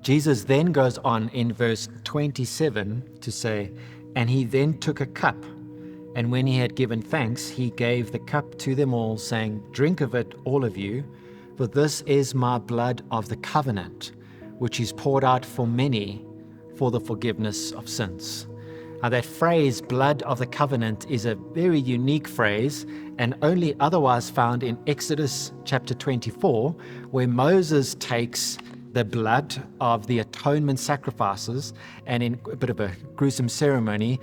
Jesus then goes on in verse 27 to say, "And he then took a cup, and when he had given thanks, he gave the cup to them all, saying, 'Drink of it, all of you, for this is my blood of the covenant, which is poured out for many for the forgiveness of sins.'" Now that phrase, blood of the covenant, is a very unique phrase and only otherwise found in Exodus chapter 24, where Moses takes the blood of the atonement sacrifices and in a bit of a gruesome ceremony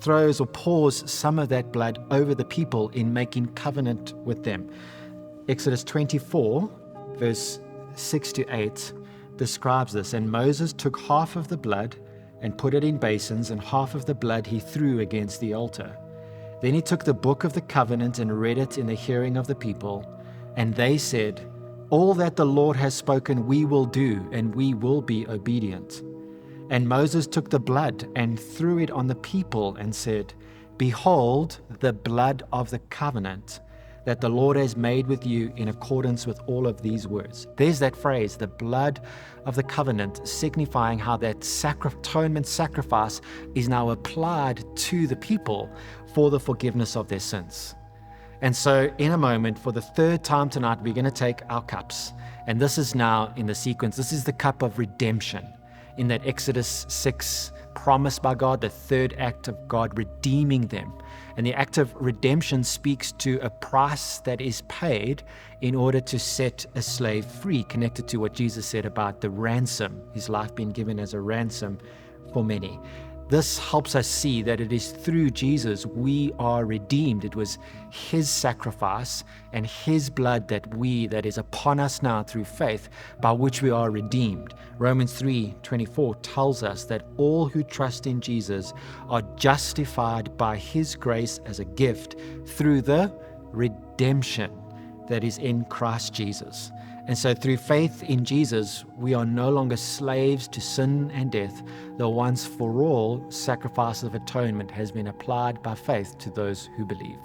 throws or pours some of that blood over the people in making covenant with them. Exodus 24, verse 6 to 8 describes this. "And Moses took half of the blood and put it in basins, and half of the blood he threw against the altar. Then he took the book of the covenant and read it in the hearing of the people. And they said, 'All that the Lord has spoken we will do, and we will be obedient.' And Moses took the blood and threw it on the people and said, 'Behold the blood of the covenant that the Lord has made with you in accordance with all of these words.'" There's that phrase, the blood of the covenant, signifying how that atonement sacrifice is now applied to the people for the forgiveness of their sins. And so in a moment, for the third time tonight, we're going to take our cups. And this is now in the sequence, this is the cup of redemption. In that Exodus 6 promise by God, the third act of God redeeming them. And the act of redemption speaks to a price that is paid in order to set a slave free, connected to what Jesus said about the ransom, his life being given as a ransom for many. This helps us see that it is through Jesus we are redeemed. It was his sacrifice and his blood that is upon us now through faith, by which we are redeemed. Romans 3:24 tells us that all who trust in Jesus are justified by his grace as a gift through the redemption that is in Christ Jesus. And so through faith in Jesus, we are no longer slaves to sin and death. The once for all sacrifice of atonement has been applied by faith to those who believe.